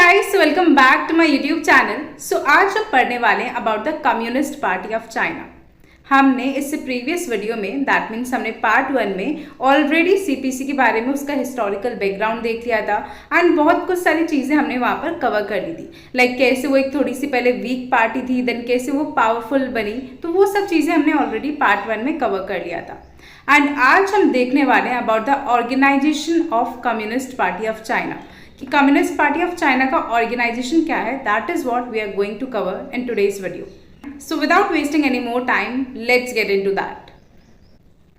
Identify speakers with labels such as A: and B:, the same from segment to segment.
A: Guys, welcome back to my YouTube channel. So आज हम पढ़ने वाले हैं about the communist party of China. हमने इससे प्रीवियस वीडियो में दैट मीन्स हमने पार्ट 1 में ऑलरेडी सीपीसी के बारे में उसका हिस्टोरिकल बैकग्राउंड देख लिया था एंड बहुत कुछ सारी चीज़ें हमने वहाँ पर कवर कर ली थी। लाइक कैसे वो एक थोड़ी सी पहले वीक पार्टी थी, देन कैसे वो पावरफुल बनी, तो वो सब चीज़ें हमने ऑलरेडी पार्ट 1 में कवर कर लिया था। एंड आज हम देखने वाले हैं about the organization of communist party of China कि कम्युनिस्ट पार्टी ऑफ चाइना का ऑर्गेनाइजेशन क्या है। That is what we are going to cover in today's video. So without wasting any more time, let's get into that.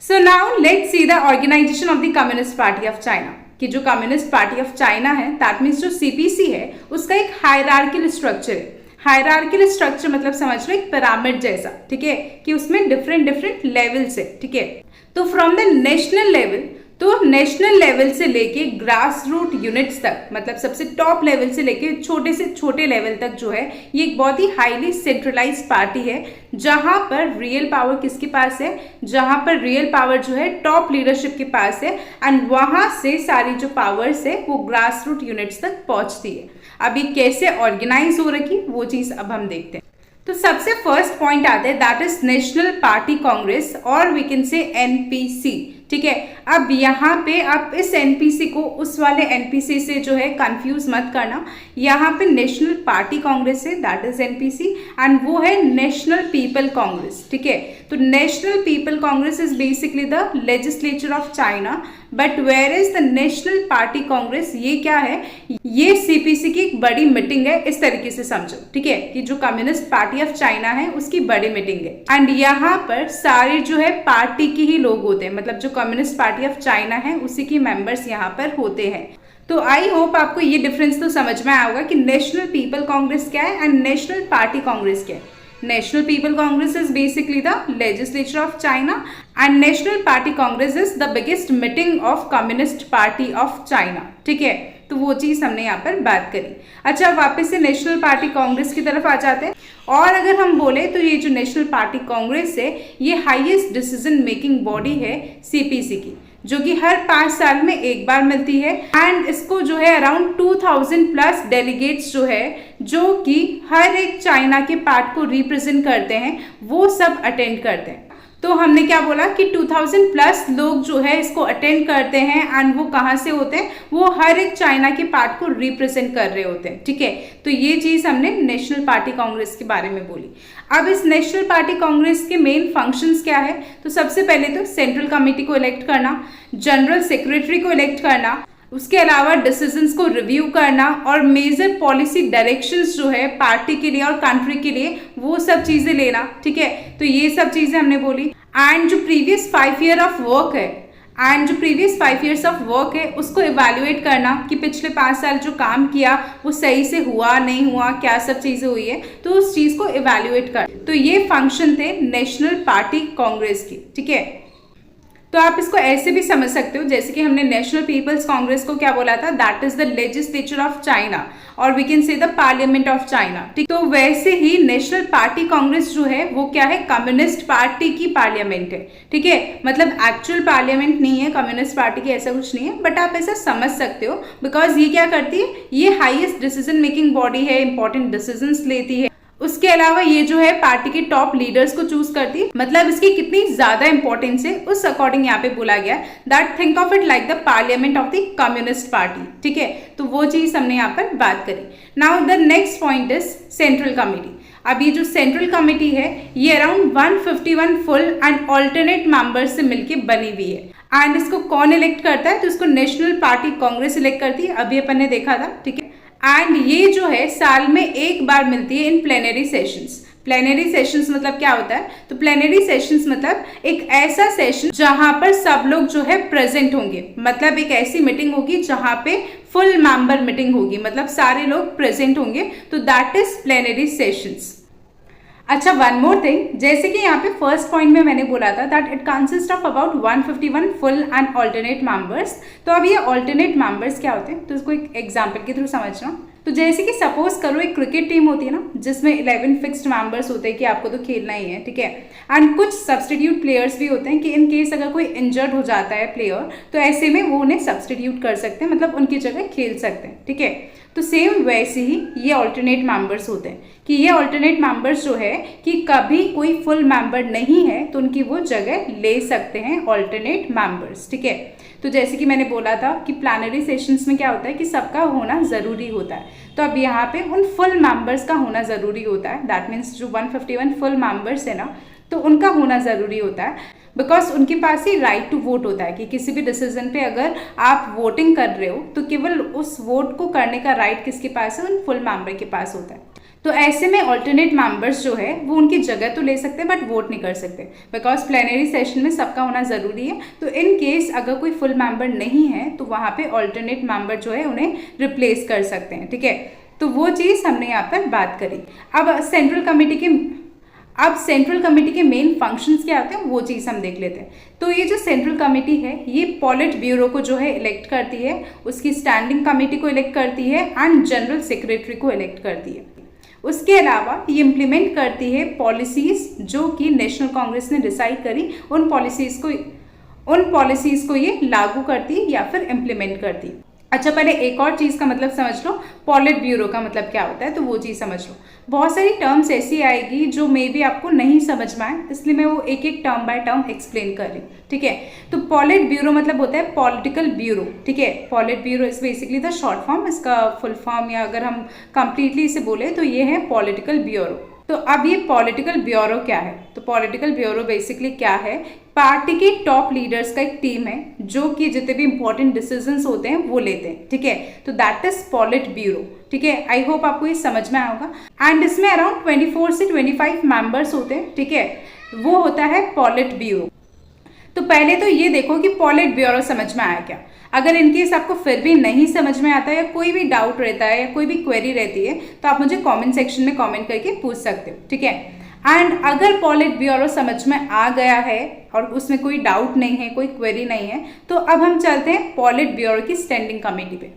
A: So now let's see the organization of the communist party of China. कि जो communist party of China है, that means जो CPC है, उसका एक hierarchical structure है। Hierarchical structure मतलब समझ लो एक पिरामिड जैसा, ठीक है, कि उसमें डिफरेंट लेवल्स है, ठीक है। तो फ्रॉम द नेशनल लेवल, तो नेशनल लेवल से लेके ग्रास रूट यूनिट्स तक, मतलब सबसे टॉप लेवल से लेके छोटे से छोटे लेवल तक जो है, ये एक बहुत ही हाईली सेंट्रलाइज पार्टी है, जहां पर रियल पावर किसके पास है, जहां पर रियल पावर जो है टॉप लीडरशिप के पास है एंड वहां से सारी जो पावर्स है वो ग्रास रूट यूनिट्स तक पहुंचती है। अब ये कैसे ऑर्गेनाइज हो रखी वो चीज अब हम देखते हैं। तो सबसे फर्स्ट पॉइंट आता है that is national party Congress और वी कैन से एनपीसी, ठीक है। अब यहाँ पे आप इस एनपीसी को उस वाले एनपीसी से जो है कंफ्यूज मत करना। यहाँ पे नेशनल पार्टी कांग्रेस है, दैट इज एनपीसी, एंड वो है नेशनल पीपल कांग्रेस, ठीक है। तो national people congress is basically the legislature of China, but where is the national party congress, ये क्या है, ये सीपीसी की एक बड़ी मीटिंग है। इस तरीके से समझो, ठीक है, कि जो कम्युनिस्ट पार्टी ऑफ चाइना है उसकी बड़ी मीटिंग है एंड यहाँ पर सारे जो है पार्टी के ही लोग होते हैं, मतलब जो कम्युनिस्ट पार्टी ऑफ चाइना है उसी की मेंबर्स यहाँ पर होते हैं। तो आई होप आपको ये डिफरेंस तो समझ में आया होगा कि नेशनल पीपल कांग्रेस क्या है एंड नेशनल पार्टी कांग्रेस क्या है। National people congress is basically the legislature of China and national party Congress is the biggest meeting of communist party of China, ठीक है। तो वो चीज हमने यहाँ पर बात करी। अच्छा, वापस से नेशनल पार्टी कांग्रेस की तरफ आ जाते हैं। और अगर हम बोले तो ये जो नेशनल पार्टी कांग्रेस है, ये हाईएस्ट डिसीजन मेकिंग बॉडी है सीपीसी की, जो कि हर 5 साल में एक बार मिलती है एंड इसको जो है अराउंड 2000 प्लस डेलीगेट्स जो है, जो कि हर एक चाइना के पार्ट को रिप्रेजेंट करते हैं, वो सब अटेंड करते हैं। तो हमने क्या बोला कि 2000 प्लस लोग जो है इसको अटेंड करते हैं एंड वो कहाँ से होते हैं, वो हर एक चाइना के पार्ट को रिप्रेजेंट कर रहे होते हैं, ठीक है। तो ये चीज हमने नेशनल पार्टी कांग्रेस के बारे में बोली। अब इस नेशनल पार्टी कांग्रेस के मेन फंक्शंस क्या है, तो सबसे पहले तो सेंट्रल कमेटी को इलेक्ट करना, जनरल सेक्रेटरी को इलेक्ट करना, उसके अलावा डिसीजंस को रिव्यू करना और मेजर पॉलिसी डायरेक्शंस जो है पार्टी के लिए और कंट्री के लिए, वो सब चीजें लेना, ठीक है। तो ये सब चीजें हमने बोली। एंड जो प्रीवियस 5 ईयर ऑफ वर्क है एंड जो प्रीवियस 5 ईयर्स ऑफ वर्क है उसको इवैल्यूएट करना कि पिछले 5 साल जो काम किया वो सही से हुआ नहीं हुआ, क्या सब चीजें हुई है, तो उस चीज को इवैल्यूएट कर। तो ये फंक्शन थे नेशनल पार्टी कांग्रेस की, ठीक है। तो आप इसको ऐसे भी समझ सकते हो, जैसे कि हमने नेशनल पीपल्स कांग्रेस को क्या बोला था, that is the legislature of China और we can say the parliament of China, ठीक। तो वैसे ही नेशनल पार्टी कांग्रेस जो है वो क्या है, कम्युनिस्ट पार्टी की पार्लियामेंट है, ठीक है। मतलब एक्चुअल पार्लियामेंट नहीं है कम्युनिस्ट पार्टी की, ऐसा कुछ नहीं है, बट आप ऐसा समझ सकते हो बिकॉज ये क्या करती है, ये हाईएस्ट डिसीजन मेकिंग बॉडी है, इंपॉर्टेंट डिसीजंस लेती है। उसके अलावा ये जो है पार्टी के टॉप लीडर्स को चूज करती है, मतलब इसकी कितनी ज्यादा इंपॉर्टेंस है उस अकॉर्डिंग यहाँ पे बोला गया that think of it like the parliament of the communist party, ठीक है। तो वो चीज हमने यहाँ पर बात करी। Now the next point is central committee. अब ये जो सेंट्रल कमेटी है ये around 151 full and alternate members से मिलके बनी हुई है एंड इसको कौन इलेक्ट करता है, तो इसको नेशनल पार्टी कांग्रेस इलेक्ट करती है, अभी अपन ने देखा था, ठीक है। एंड ये जो है साल में एक बार मिलती है इन प्लेनरी सेशंस। प्लेनरी सेशंस मतलब क्या होता है, तो प्लेनरी सेशंस मतलब एक ऐसा सेशन जहां पर सब लोग जो है प्रेजेंट होंगे, मतलब एक ऐसी मीटिंग होगी जहां पे फुल मेंबर मीटिंग होगी, मतलब सारे लोग प्रेजेंट होंगे, तो दैट इज प्लेनरी सेशंस। अच्छा, वन मोर थिंग, जैसे कि यहाँ पे फर्स्ट पॉइंट में मैंने बोला था that it consist of about 151 full and alternate members. तो अब ये ऑल्टरनेट मेंबर्स क्या होते हैं, तो इसको एक एग्जांपल के थ्रू समझना। तो जैसे कि सपोज करो एक क्रिकेट टीम होती है ना, जिसमें 11 फिक्स्ड मेंबर्स होते हैं कि आपको तो खेलना ही है, ठीक है। एंड कुछ सब्सटीट्यूट प्लेयर्स भी होते हैं कि इन केस अगर कोई इंजर्ड हो जाता है प्लेयर, तो ऐसे में वो उन्हें सब्सटीट्यूट कर सकते हैं, मतलब उनकी जगह खेल सकते हैं, ठीक है। तो सेम वैसे ही ये ऑल्टरनेट मेंबर्स होते हैं कि ये ऑल्टरनेट मेंबर्स जो है कि कभी कोई फुल मेंबर नहीं है तो उनकी वो जगह ले सकते हैं ऑल्टरनेट मेंबर्स, ठीक है। तो जैसे कि मैंने बोला था कि प्लानरी सेशंस में क्या होता है कि सबका होना ज़रूरी होता है, तो अब यहाँ पे उन फुल मेंबर्स का होना ज़रूरी होता है। दैट मीन्स जो 151 फुल मेंबर्स है ना, तो उनका होना ज़रूरी होता है, बिकॉज उनके पास ही राइट टू वोट होता है कि किसी भी डिसीजन पे अगर आप वोटिंग कर रहे हो तो केवल उस वोट को करने का राइट किसके पास है, उन फुल मेंबर के पास होता है। तो ऐसे में ऑल्टरनेट मेंबर्स जो है वो उनकी जगह तो ले सकते हैं बट वोट नहीं कर सकते, बिकॉज प्लेनरी सेशन में सबका होना ज़रूरी है। तो इन केस अगर कोई फुल मेंबर नहीं है तो वहाँ पे ऑल्टरनेट मेंबर जो है उन्हें रिप्लेस कर सकते हैं, ठीक है। तो वो चीज़ हमने यहाँ पर बात करी। अब सेंट्रल कमेटी के मेन फंक्शंस क्या होते हैं वो चीज़ हम देख लेते हैं। तो ये जो सेंट्रल कमेटी है ये पॉलिट ब्यूरो को जो है इलेक्ट करती है, उसकी स्टैंडिंग कमेटी को इलेक्ट करती है एंड जनरल सेक्रेटरी को इलेक्ट करती है। उसके अलावा ये इम्प्लीमेंट करती है पॉलिसीज़ जो कि नेशनल कांग्रेस ने डिसाइड करी, उन पॉलिसीज़ को ये लागू करती है या फिर इम्प्लीमेंट करती है। अच्छा, पहले एक और चीज़ का मतलब समझ लो, पॉलिट ब्यूरो का मतलब क्या होता है, तो वो चीज़ समझ लो। बहुत सारी टर्म्स ऐसी आएगी जो मे बी आपको नहीं समझ में आए, इसलिए मैं वो एक एक टर्म बाय टर्म एक्सप्लेन कर रही हूँ, ठीक है। तो पॉलिट ब्यूरो मतलब होता है पॉलिटिकल ब्यूरो, ठीक है। Polit bureau is basically the short form, इसका फुल फॉर्म या अगर हम कंप्लीटली इसे बोले तो ये है पॉलिटिकल ब्यूरो। तो अब ये पॉलिटिकल ब्यूरो क्या है, तो पॉलिटिकल ब्यूरो बेसिकली क्या है, पार्टी के टॉप लीडर्स का एक टीम है जो कि जितने भी इंपॉर्टेंट डिसीजंस होते हैं वो लेते हैं, ठीक है। तो दैट इज पॉलिट ब्यूरो, ठीक है। आई होप आपको ये समझ में आया होगा। एंड इसमें अराउंड 24 से 25 मेंबर्स होते हैं, ठीक है। वो होता है पॉलिट ब्यूरो। तो पहले तो ये देखो कि पॉलिट ब्यूरो समझ में आया क्या। अगर इनकेस आपको फिर भी नहीं समझ में आता है या कोई भी डाउट रहता है या कोई भी क्वेरी रहती है तो आप मुझे कमेंट सेक्शन में कमेंट करके पूछ सकते हो, ठीक है। एंड अगर पॉलिट ब्यूरो समझ में आ गया है और उसमें कोई डाउट नहीं है, कोई क्वेरी नहीं है, तो अब हम चलते हैं पॉलिट ब्यूरो की स्टैंडिंग कमेटी पे।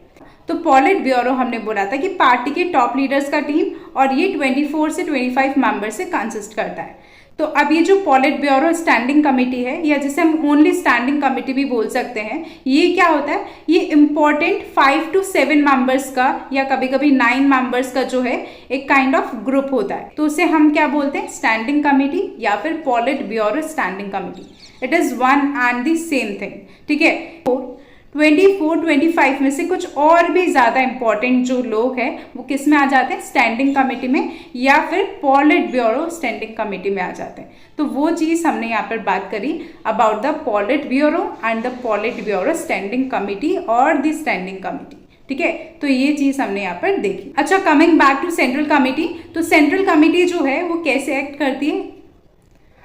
A: तो पॉलिट ब्यूरो हमने बोला था कि पार्टी के टॉप लीडर्स का टीम और ये 24 से 25 मेंबर से कंसिस्ट करता है। तो अब ये जो पॉलिट ब्यूरो स्टैंडिंग कमेटी है या जिसे हम ओनली स्टैंडिंग कमेटी भी बोल सकते हैं, ये क्या होता है, ये इंपॉर्टेंट 5 to 7 मेंबर्स का या कभी कभी 9 मेंबर्स का जो है एक काइंड ऑफ ग्रुप होता है। तो उसे हम क्या बोलते हैं, स्टैंडिंग कमेटी या फिर polit bureau standing committee. It is one and the same thing, ठीक है। 24-25 में से कुछ और भी ज़्यादा इंपॉर्टेंट जो लोग हैं वो किस में आ जाते हैं, स्टैंडिंग कमेटी में या फिर पॉलिट ब्यूरो स्टैंडिंग कमेटी में आ जाते हैं। तो वो चीज़ हमने यहाँ पर बात करी about the polit bureau and the polit bureau standing committee और द स्टैंडिंग कमेटी, ठीक है। तो ये चीज़ हमने यहाँ पर देखी। अच्छा, coming back to central committee, तो सेंट्रल कमेटी जो है वो कैसे एक्ट करती है।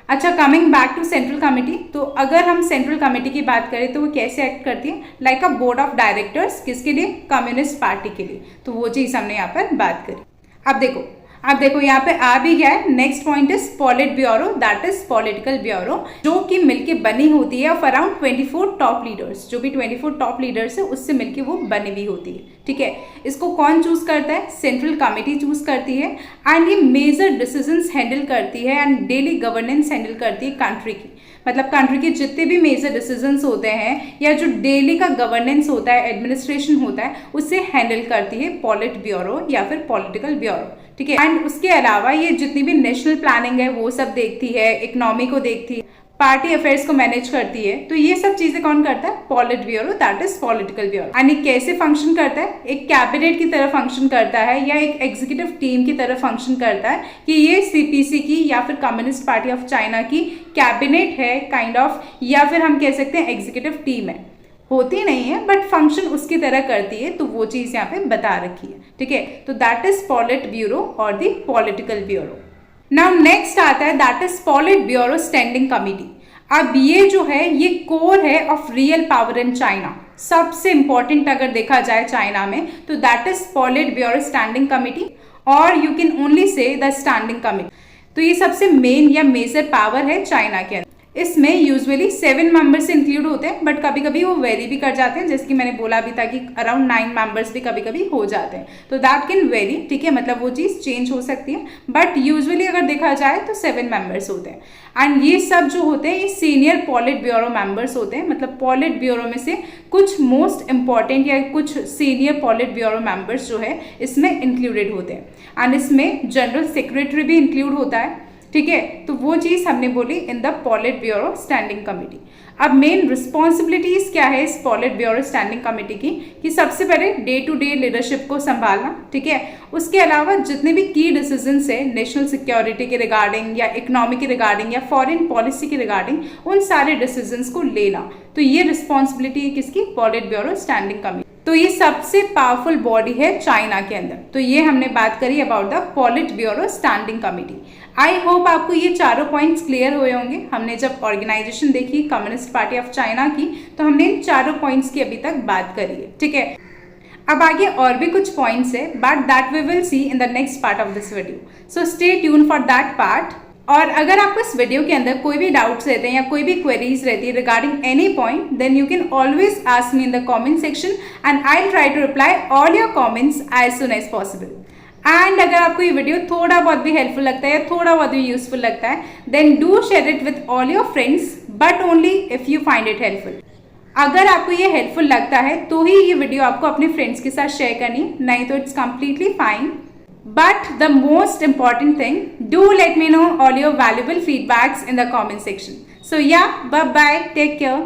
A: अच्छा, coming back to central committee, तो अगर हम सेंट्रल कमेटी की बात करें तो वो कैसे एक्ट करती है, like a board of directors, किसके लिए, कम्युनिस्ट पार्टी के लिए। तो वो चीज़ हमने यहाँ पर बात करी। अब देखो यहाँ पे आ भी गया है। Next point is polit bureau, that is political bureau, जो कि मिलके बनी होती है ऑफ अराउंड 24 टॉप लीडर्स। जो भी 24 टॉप लीडर्स है उससे मिलके वो बनी हुई होती है, ठीक है। इसको कौन चूज करता है, सेंट्रल कमेटी चूज करती है। एंड ये मेजर डिसीजंस हैंडल करती है एंड डेली गवर्नेंस हैंडल करती है कंट्री की। मतलब कंट्री के जितने भी मेजर डिसीजंस होते हैं या जो डेली का गवर्नेंस होता है, एडमिनिस्ट्रेशन होता है, उसे हैंडल करती है पॉलिट ब्यूरो या फिर पॉलिटिकल ब्यूरो, ठीक है। एंड उसके अलावा ये जितनी भी नेशनल प्लानिंग है वो सब देखती है, इकोनॉमी को देखती है, पार्टी अफेयर्स को मैनेज करती है। तो ये सब चीजें कौन करता है, polit bureau, that is political bureau. And ये कैसे फंक्शन करता है, एक कैबिनेट की तरह फंक्शन करता है या एक एग्जीक्यूटिव टीम की तरह फंक्शन करता है कि ये सीपीसी की या फिर कम्युनिस्ट पार्टी ऑफ चाइना की कैबिनेट है काइंड ऑफ, या फिर हम कह सकते हैं एग्जीक्यूटिव टीम है। होती नहीं है बट फंक्शन उसकी तरह करती है। तो वो चीज़ यहाँ पे बता रखी है, ठीक है। तो दैट इज पॉलिट ब्यूरो और the political bureau. Now next आता है that is polit bureau standing committee. अब ये जो है ये कोर है of real power in China. सबसे इंपॉर्टेंट अगर देखा जाए चाइना में तो that is polit bureau standing committee, और you can only say the standing committee. तो ये सबसे मेन या मेजर पावर है चाइना के अंदर। इसमें यूजुअली 7 मेंबर्स इंक्लूड होते हैं, बट कभी कभी वो वेरी भी कर जाते हैं, जैसे कि मैंने बोला भी था कि अराउंड 9 मेंबर्स भी कभी कभी हो जाते हैं, तो दैट कैन वेरी, ठीक है, मतलब वो चीज़ चेंज हो सकती है, बट यूजुअली अगर देखा जाए तो 7 मेंबर्स होते हैं। एंड ये सब जो होते हैं ये सीनियर पॉलिट ब्यूरो मेंबर्स होते हैं, मतलब पॉलिट ब्यूरो में से कुछ मोस्ट इंपॉर्टेंट या कुछ सीनियर पॉलिट ब्यूरो मेंबर्स जो है इसमें इंक्लूडेड होते हैं। एंड इसमें जनरल सेक्रेटरी भी इंक्लूड होता है, ठीक है, तो वो चीज़ हमने बोली in the polit bureau standing committee. अब मेन रिस्पॉन्सिबिलिटीज क्या है इस पॉलिट ब्यूरो स्टैंडिंग कमेटी की, कि सबसे पहले डे टू डे लीडरशिप को संभालना, ठीक है, उसके अलावा जितने भी की डिसीजंस है नेशनल सिक्योरिटी के रिगार्डिंग या इकोनॉमी के रिगार्डिंग या फॉरेन पॉलिसी के रिगार्डिंग, उन सारे डिसीजंस को लेना, तो ये रिस्पॉन्सिबिलिटी है किसकी, पॉलिट ब्यूरो स्टैंडिंग कमेटी। तो ये सबसे पावरफुल बॉडी है चाइना के अंदर। तो ये हमने बात करी about the polit bureau standing committee. I hope आपको ये चारों पॉइंट्स क्लियर हुए होंगे। हमने जब ऑर्गेनाइजेशन देखी कम्युनिस्ट पार्टी ऑफ चाइना की, तो हमने इन चारों पॉइंट्स की अभी तक बात करी है, ठीक है। अब आगे और भी कुछ पॉइंट्स है, but that we will see in the next part of this video, so stay tune for that part. और अगर आपको इस वीडियो के अंदर कोई भी डाउट्स रहते हैं या कोई भी क्वेरीज रहती है regarding any point, then you can always ask me in the comment section and I will try to reply all your comments as soon as possible. And अगर आपको ये वीडियो थोड़ा बहुत भी हेल्पफुल लगता है या थोड़ा बहुत भी यूजफुल लगता है, then do share it with all your friends, but only if you find it helpful. अगर आपको ये हेल्पफुल लगता है तो ही ये वीडियो आपको अपने फ्रेंड्स के साथ शेयर करनी, नहीं तो it's completely fine. But the most important thing, do let me know all your valuable feedbacks in the comment section. So yeah, bye bye, take care.